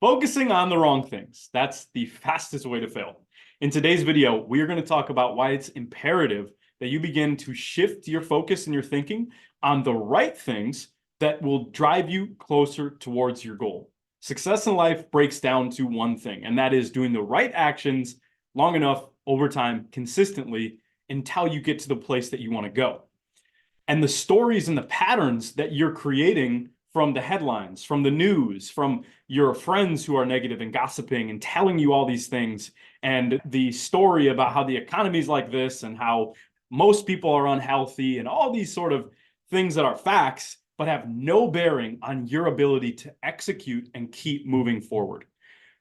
Focusing on the wrong things. That's the fastest way to fail. In today's video, we are going to talk about why it's imperative that you begin to shift your focus and your thinking on the right things that will drive you closer towards your goal. Success in life breaks down to one thing, and that is doing the right actions long enough over time, consistently, until you get to the place that you want to go. And the stories and the patterns that you're creating from the headlines, from the news, from your friends who are negative and gossiping and telling you all these things, and the story about how the economy is like this and how most people are unhealthy and all these sort of things that are facts, but have no bearing on your ability to execute and keep moving forward.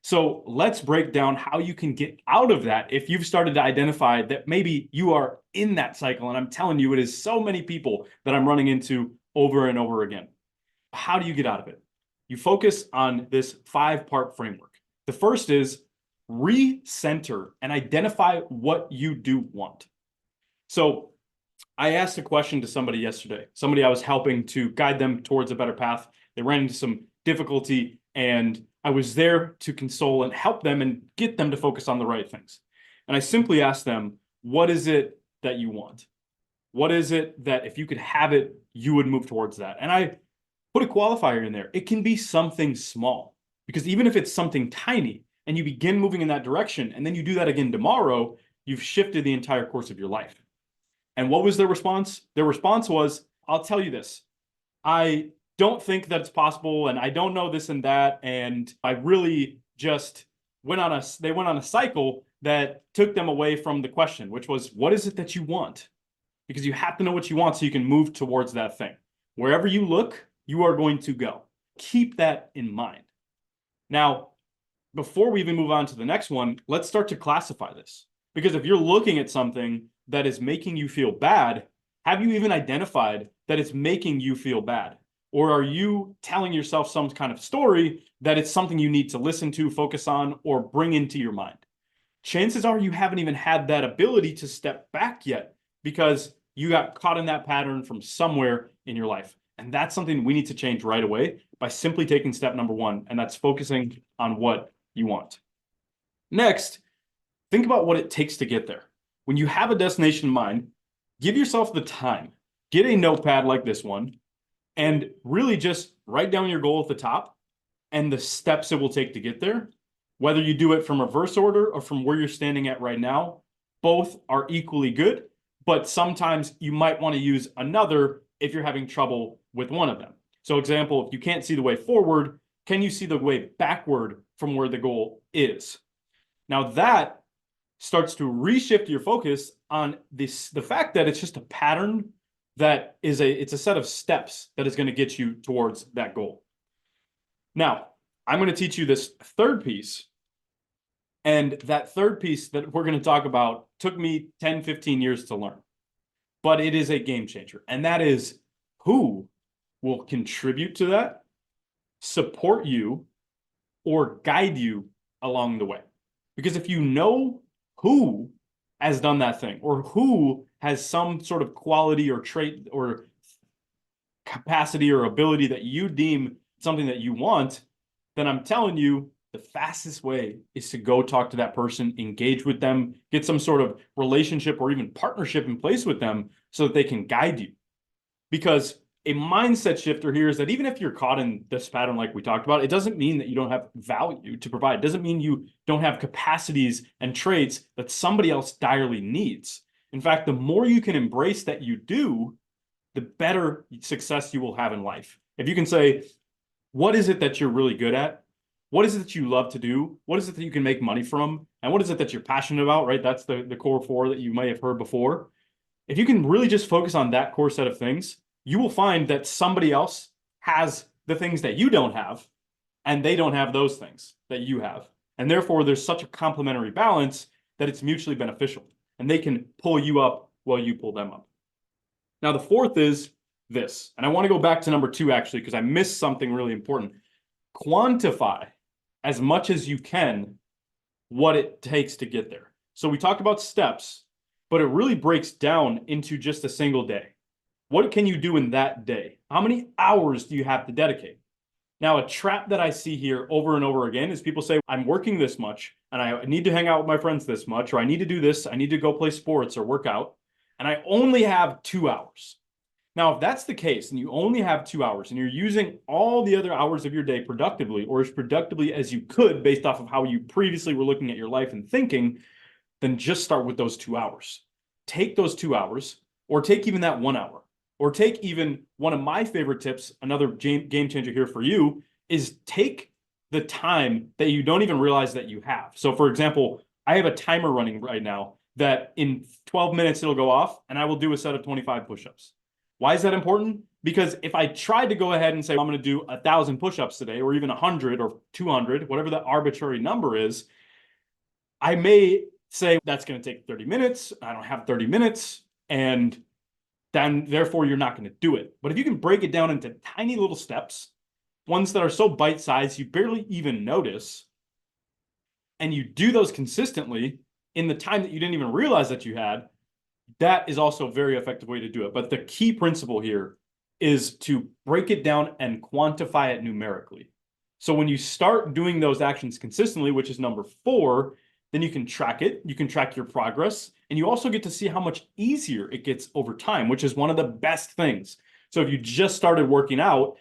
So let's break down how you can get out of that if you've started to identify that maybe you are in that cycle. And I'm telling you, it is so many people that I'm running into over and over again. How do you get out of it? You focus on this 5-part framework. The first is recenter and identify what you do want. So I asked a question to somebody yesterday, somebody I was helping to guide them towards a better path. They ran into some difficulty, and I was there to console and help them and get them to focus on the right things. And I simply asked them, what is it that you want? What is it that if you could have it, you would move towards that? And I put a qualifier in there. It can be something small, because even if it's something tiny and you begin moving in that direction, and then you do that again tomorrow, you've shifted the entire course of your life. And what was their response? Their response was, I'll tell you this. I don't think that it's possible, and I don't know this and that. And I really just went on a cycle that took them away from the question, which was, what is it that you want? Because you have to know what you want so you can move towards that thing. Wherever you look, you are going to go. Keep that in mind. Now, before we even move on to the next one, let's start to classify this. Because if you're looking at something that is making you feel bad, have you even identified that it's making you feel bad? Or are you telling yourself some kind of story that it's something you need to listen to, focus on, or bring into your mind? Chances are you haven't even had that ability to step back yet, because you got caught in that pattern from somewhere in your life. And that's something we need to change right away by simply taking step number 1, and that's focusing on what you want. Next, think about what it takes to get there. When you have a destination in mind, give yourself the time. Get a notepad like this one and really just write down your goal at the top and the steps it will take to get there. Whether you do it from reverse order or from where you're standing at right now, both are equally good, but sometimes you might want to use another if you're having trouble with one of them. So example, if you can't see the way forward, can you see the way backward from where the goal is? Now that starts to reshift your focus on the fact that it's just a pattern that is it's a set of steps that is going to get you towards that goal. Now, I'm going to teach you this third piece. And that third piece that we're going to talk about took me 10, 15 years to learn. But it is a game changer. And that is who will contribute to that, support you, or guide you along the way. Because if you know who has done that thing, or who has some sort of quality or trait or capacity or ability that you deem something that you want, then I'm telling you, the fastest way is to go talk to that person, engage with them, get some sort of relationship or even partnership in place with them so that they can guide you. Because a mindset shifter here is that even if you're caught in this pattern like we talked about, it doesn't mean that you don't have value to provide. It doesn't mean you don't have capacities and traits that somebody else direly needs. In fact, the more you can embrace that you do, the better success you will have in life. If you can say, what is it that you're really good at? What is it that you love to do? What is it that you can make money from? And what is it that you're passionate about, right? That's the core 4 that you may have heard before. If you can really just focus on that core set of things, you will find that somebody else has the things that you don't have, and they don't have those things that you have. And therefore, there's such a complementary balance that it's mutually beneficial, and they can pull you up while you pull them up. Now, the fourth is this, and I want to go back to number 2, actually, because I missed something really important. Quantify as much as you can what it takes to get there. So we talked about steps, but it really breaks down into just a single day. What can you do in that day? How many hours do you have to dedicate? Now, a trap that I see here over and over again is people say, I'm working this much and I need to hang out with my friends this much, or I need to do this, I need to go play sports or work out, and I only have 2 hours. Now, if that's the case and you only have 2 hours and you're using all the other hours of your day productively or as productively as you could based off of how you previously were looking at your life and thinking, then just start with those 2 hours. Take those 2 hours, or take even that 1 hour, or take even one of my favorite tips, another game changer here for you, is take the time that you don't even realize that you have. So for example, I have a timer running right now that in 12 minutes it'll go off and I will do a set of 25 push-ups. Why is that important? Because if I tried to go ahead and say, I'm going to do 1,000 push-ups today, or even 100 or 200, whatever the arbitrary number is, I may say that's going to take 30 minutes. I don't have 30 minutes. And then therefore you're not going to do it. But if you can break it down into tiny little steps, ones that are so bite-sized you barely even notice, and you do those consistently in the time that you didn't even realize that you had, that is also a very effective way to do it. But the key principle here is to break it down and quantify it numerically. So when you start doing those actions consistently, which is number 4, then you can track it, you can track your progress, and you also get to see how much easier it gets over time, which is one of the best things. So if you just started working out,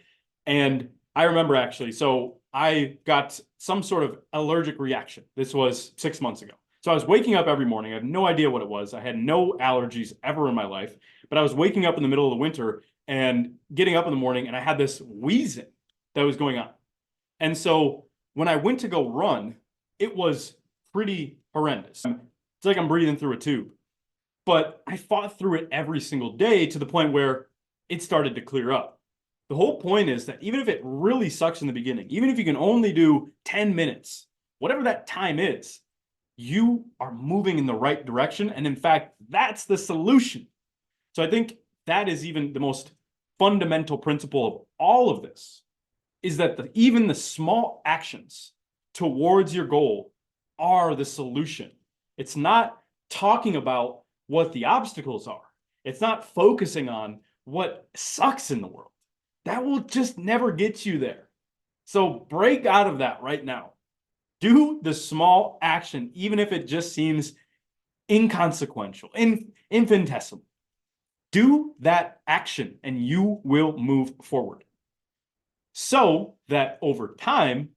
and I remember actually, so I got some sort of allergic reaction. This was 6 months ago. So I was waking up every morning. I have no idea what it was. I had no allergies ever in my life, but I was waking up in the middle of the winter and getting up in the morning, and I had this wheezing that was going on. And so when I went to go run, it was pretty horrendous. It's like I'm breathing through a tube. But I fought through it every single day to the point where it started to clear up. The whole point is that even if it really sucks in the beginning, even if you can only do 10 minutes, whatever that time is, you are moving in the right direction. And in fact, that's the solution. So I think that is even the most fundamental principle of all of this, is that even the small actions towards your goal are the solution. It's not talking about what the obstacles are. It's not focusing on what sucks in the world. That will just never get you there. So break out of that right now. Do the small action, even if it just seems inconsequential, infinitesimal. Do that action and you will move forward. So that over time,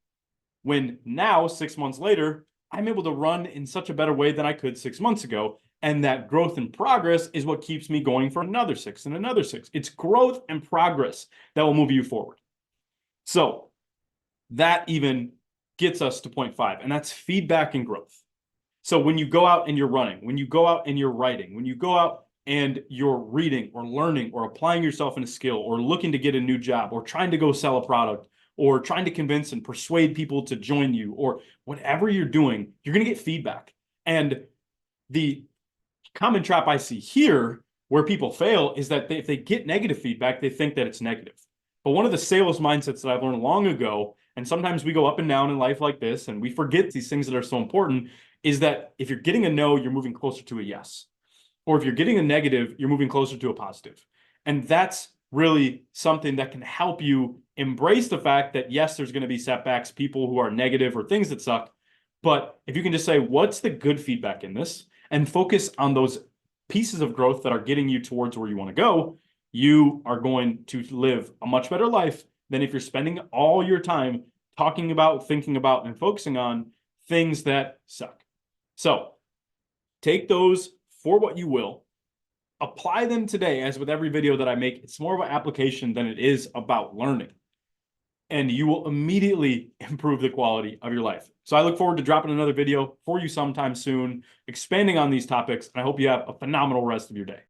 when now 6 months later, I'm able to run in such a better way than I could 6 months ago. And that growth and progress is what keeps me going for another 6 and another 6. It's growth and progress that will move you forward. So that even gets us to point 5, and that's feedback and growth. So when you go out and you're running, when you go out and you're writing, when you go out and you're reading or learning or applying yourself in a skill or looking to get a new job or trying to go sell a product or trying to convince and persuade people to join you or whatever you're doing, you're going to get feedback. And the common trap I see here where people fail is that if they get negative feedback, they think that it's negative. But one of the sales mindsets that I've learned long ago, and sometimes we go up and down in life like this, and we forget these things that are so important, is that if you're getting a no, you're moving closer to a yes. Or if you're getting a negative, you're moving closer to a positive. And that's really something that can help you embrace the fact that, yes, there's going to be setbacks, people who are negative or things that suck. But if you can just say, what's the good feedback in this? And focus on those pieces of growth that are getting you towards where you want to go, you are going to live a much better life than if you're spending all your time talking about, thinking about, and focusing on things that suck. So take those for what you will, apply them today. As with every video that I make, it's more of an application than it is about learning. And you will immediately improve the quality of your life. So I look forward to dropping another video for you sometime soon, expanding on these topics, and I hope you have a phenomenal rest of your day.